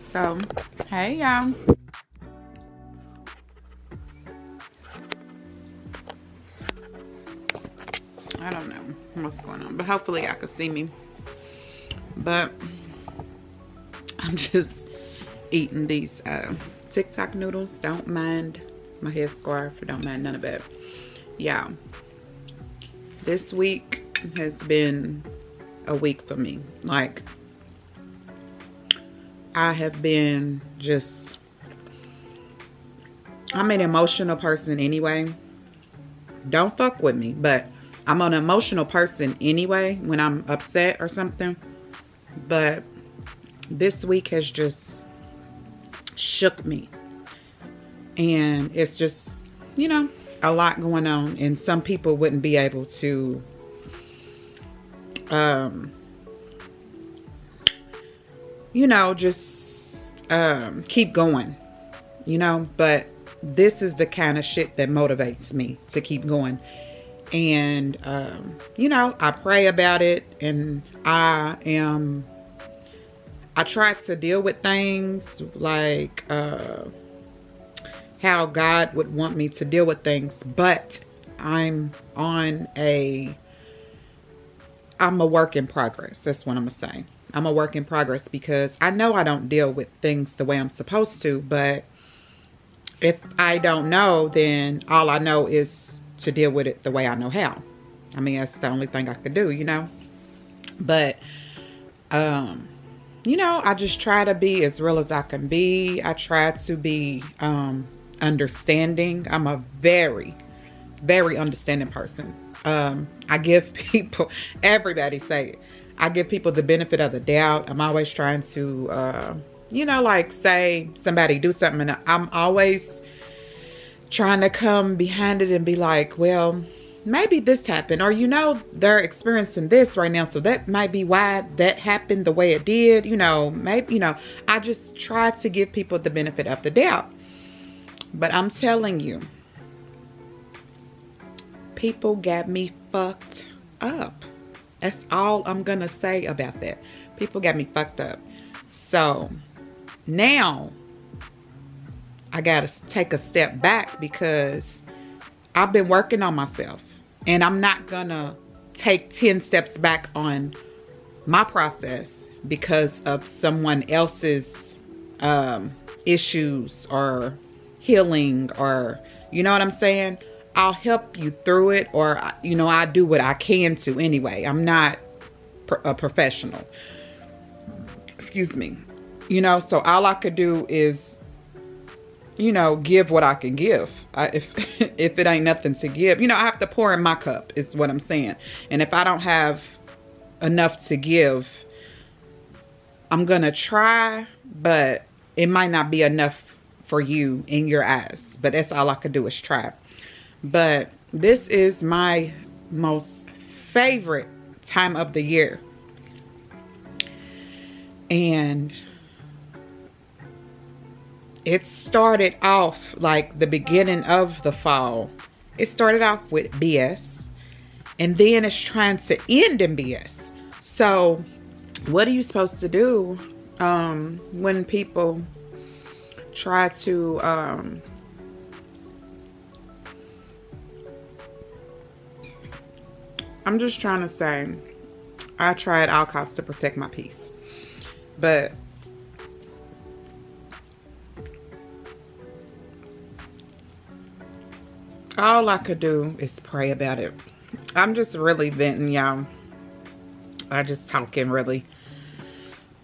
So, hey y'all. I don't know what's going on, but hopefully y'all can see me. But I'm just eating these TikTok noodles. Don't mind my headscarf. Don't mind none of it. Yeah. This week has been a week for me. Like, I have been just, I'm an emotional person anyway. Don't fuck with me, but I'm an emotional person anyway when I'm upset or something. But this week has just shook me. And it's just, you know, a lot going on. And some people wouldn't be able to you know, just keep going, you know, but this is the kind of shit that motivates me to keep going. And you know, I pray about it, and I try to deal with things like how God would want me to deal with things, but I'm a work in progress. That's what I'm gonna say. I'm a work in progress because I know I don't deal with things the way I'm supposed to, but if I don't know, then all I know is to deal with it the way I know how. I mean, that's the only thing I could do, you know? But, you know, I just try to be as real as I can be. I try to be understanding. I'm a very, very understanding person. I give people, everybody say it, I give people the benefit of the doubt. I'm always trying to, you know, like say somebody do something, and I'm always trying to come behind it and be like, well, maybe this happened, or, you know, they're experiencing this right now, so that might be why that happened the way it did, you know, maybe, you know, I just try to give people the benefit of the doubt. But I'm telling you, people got me fucked up. That's all I'm gonna say about that. People got me fucked up. So now I gotta take a step back because I've been working on myself, and I'm not gonna take 10 steps back on my process because of someone else's issues or healing, or, you know what I'm saying? I'll help you through it, or, you know, I do what I can to anyway. I'm not a professional. Excuse me. You know, so all I could do is, you know, give what I can give. If it ain't nothing to give, you know, I have to pour in my cup is what I'm saying. And if I don't have enough to give, I'm going to try, but it might not be enough for you in your eyes. But that's all I could do is try. But this is my most favorite time of the year. And it started off like the beginning of the fall. It started off with BS, and then it's trying to end in BS. So what are you supposed to do when people try to I'm just trying to say, I try at all costs to protect my peace. But all I could do is pray about it. I'm just really venting, y'all. I just talking really.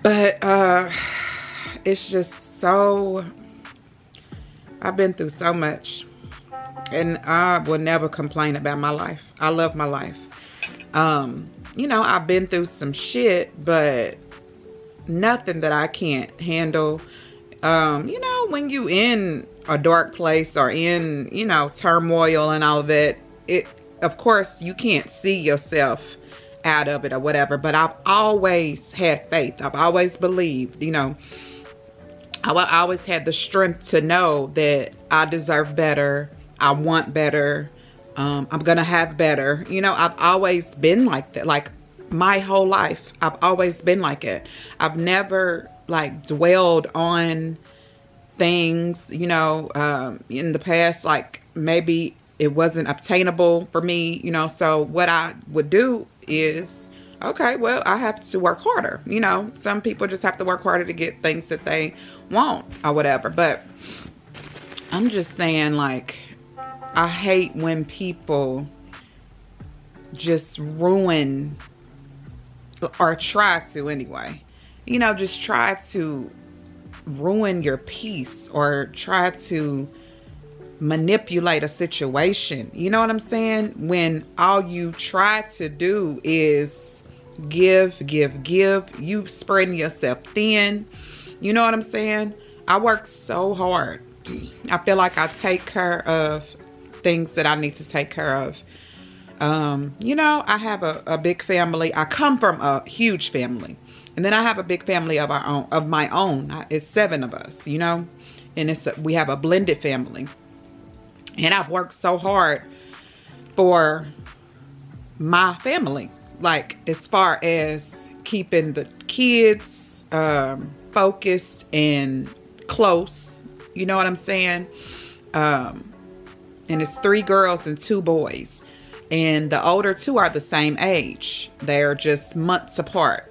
But it's just so, I've been through so much. And I will never complain about my life. I love my life. You know, I've been through some shit, but nothing that I can't handle. You know, when you in a dark place or in, you know, turmoil and all of that, it, of course, you can't see yourself out of it or whatever, but I've always had faith. I've always believed, you know, I always had the strength to know that I deserve better. I want better. I'm gonna have better. You know, I've always been like that. Like my whole life, I've always been like it. I've never like dwelled on things, you know, in the past, like maybe it wasn't obtainable for me, you know. So what I would do is, okay, well, I have to work harder. You know, some people just have to work harder to get things that they want or whatever. But I'm just saying, like, I hate when people just ruin, or try to anyway, you know, just try to ruin your peace or try to manipulate a situation. You know what I'm saying? When all you try to do is give, you spreading yourself thin. You know what I'm saying? I work so hard. I feel like I take care of things that I need to take care of. You know, I have a big family. I come from a huge family. And then I have a big family of our own, of my own. It's 7 of us, you know, and we have a blended family. And I've worked so hard for my family, like as far as keeping the kids focused and close. You know what I'm saying? And it's 3 girls and 2 boys. And the older 2 are the same age. They're just months apart.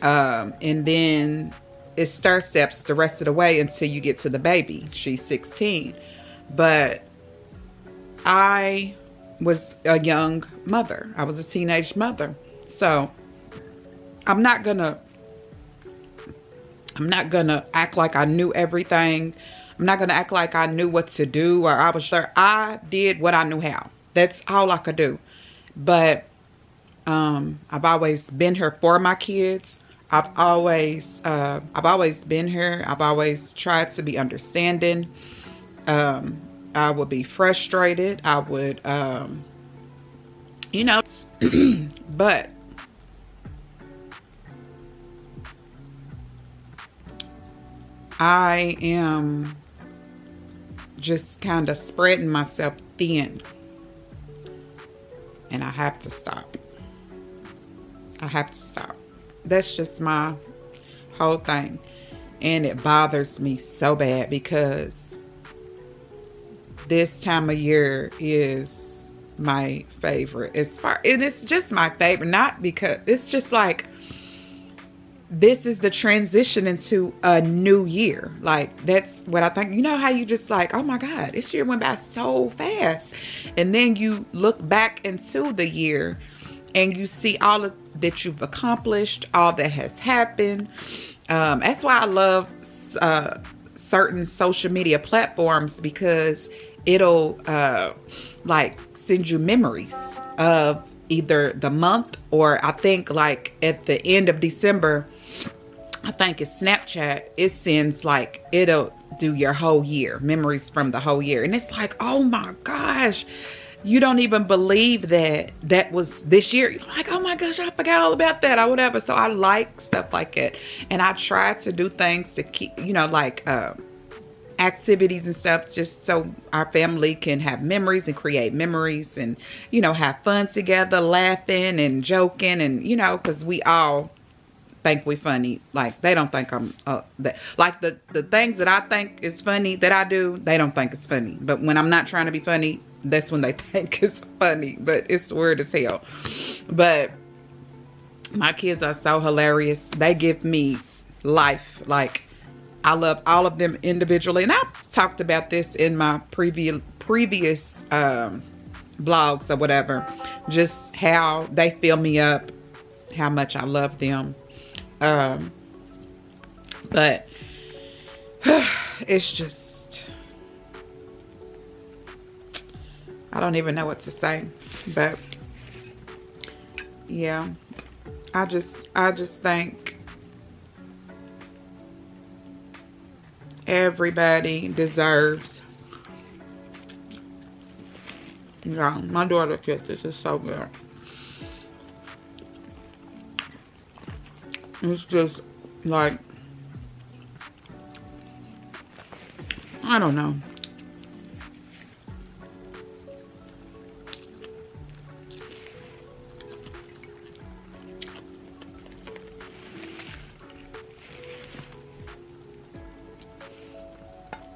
And then it stair steps the rest of the way until you get to the baby. She's 16. But I was a young mother. I was a teenage mother. So I'm not gonna act like I knew everything. I'm not gonna act like I knew what to do or I was sure. I did what I knew how. That's all I could do. But I've always been here for my kids. I've always been here. I've always tried to be understanding. I would be frustrated. I would, you know, but I am just kind of spreading myself thin. And I have to stop. I have to stop. That's just my whole thing. And it bothers me so bad because this time of year is my favorite. And it's just my favorite. Not because it's just like, this is the transition into a new year. Like, that's what I think. You know how you just like, oh my God, this year went by so fast. And then you look back into the year and you see all of that you've accomplished, all that has happened. That's why I love certain social media platforms, because it'll like send you memories of either the month, or I think like at the end of December, I think it's Snapchat, it sends like, it'll do your whole year, memories from the whole year. And it's like, oh my gosh, you don't even believe that was this year. You're like, oh my gosh, I forgot all about that or whatever. So I like stuff like it. And I try to do things to keep, you know, like activities and stuff, just so our family can have memories and create memories and, you know, have fun together, laughing and joking. And, you know, because we all think we funny. Like, they don't think I'm like the things that I think is funny that I do, they don't think it's funny. But when I'm not trying to be funny, that's when they think it's funny. But it's weird as hell. But my kids are so hilarious. They give me life. Like, I love all of them individually. And I've talked about this in my previous blogs or whatever. Just how they fill me up, how much I love them. But it's just, I don't even know what to say. But yeah, I just think everybody deserves. Yeah, my daughter cooked this. Is so good. It's just like, I don't know.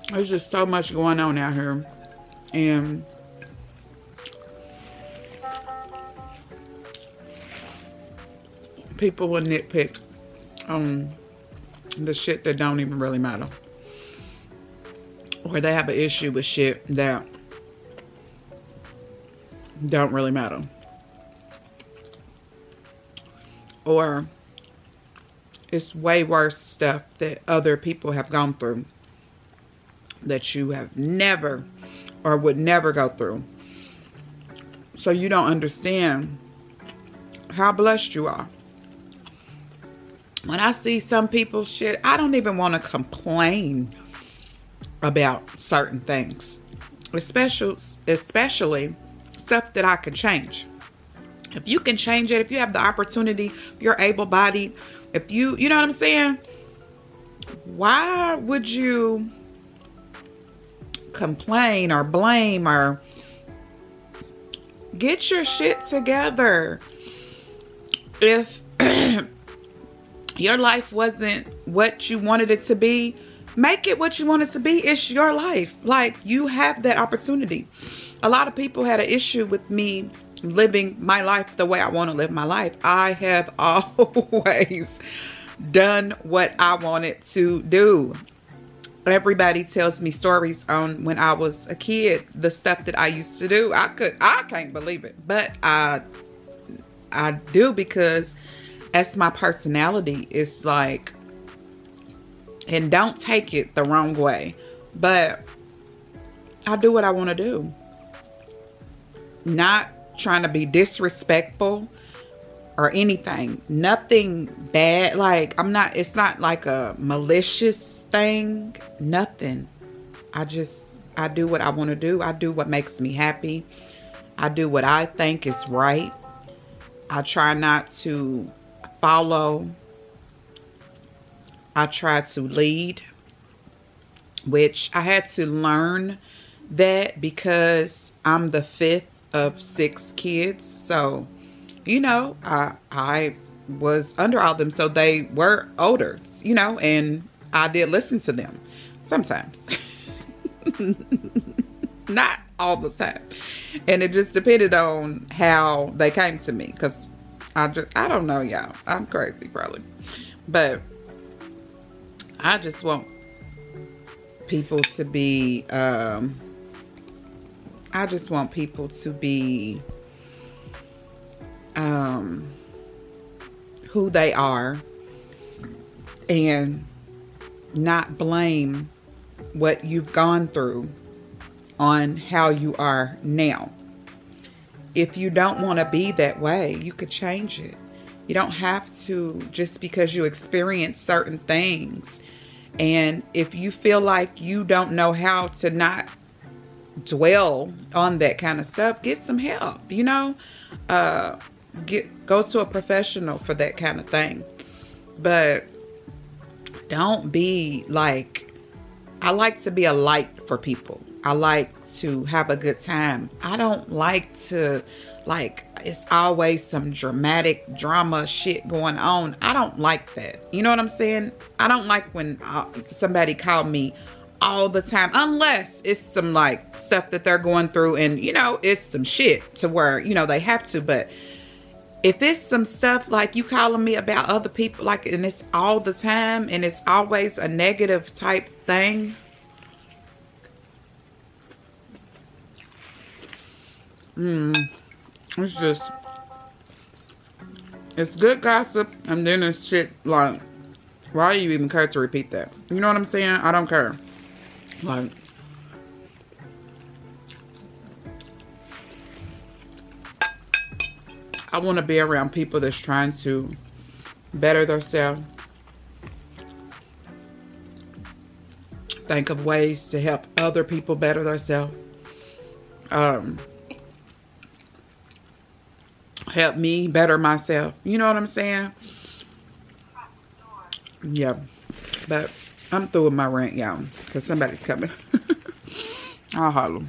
There's just so much going on out here. And people will nitpick on the shit that don't even really matter. Or they have an issue with shit that don't really matter. Or it's way worse stuff that other people have gone through that you have never or would never go through. So you don't understand how blessed you are. When I see some people's shit, I don't even want to complain about certain things. Especially stuff that I can change. If you can change it, if you have the opportunity, if you're able-bodied, if you know what I'm saying? Why would you complain or blame or get your shit together? If your life wasn't what you wanted it to be, make it what you want it to be. It's your life. Like, you have that opportunity. A lot of people had an issue with me living my life the way I want to live my life. I have always done what I wanted to do. Everybody tells me stories on when I was a kid, the stuff that I used to do. I can't believe it, but I do, because that's my personality. It's like, and don't take it the wrong way, but I do what I want to do. Not trying to be disrespectful or anything. Nothing bad. Like, it's not like a malicious thing. Nothing. I do what I want to do. I do what makes me happy. I do what I think is right. I try not to follow. I try to lead, which I had to learn that because I'm the 5th of 6 kids. So, you know, I was under all of them. So they were older, you know, and I did listen to them sometimes. Not all the time. And it just depended on how they came to me. Because I don't know, y'all. I'm crazy probably. But I just want people to be, who they are, and not blame what you've gone through on how you are now. If you don't want to be that way, you could change it. You don't have to, just because you experience certain things. And if you feel like you don't know how to not dwell on that kind of stuff, get some help, you know? Go to a professional for that kind of thing. But don't be like, I like to be a light for people. I like to have a good time. I don't like to, like, it's always some drama shit going on. I don't like that. You know what I'm saying? I don't like when somebody call me all the time, unless it's some like stuff that they're going through and, you know, it's some shit to where, you know, they have to. But if it's some stuff like you calling me about other people, like, and it's all the time and it's always a negative type thing, it's just, it's good gossip, and then it's shit like, why do you even care to repeat that? You know what I'm saying? I don't care. Like, I want to be around people that's trying to better themselves. Think of ways to help other people better themselves. Help me better myself. You know what I'm saying? Yeah. But I'm through with my rant, y'all, because somebody's coming. I'll holler.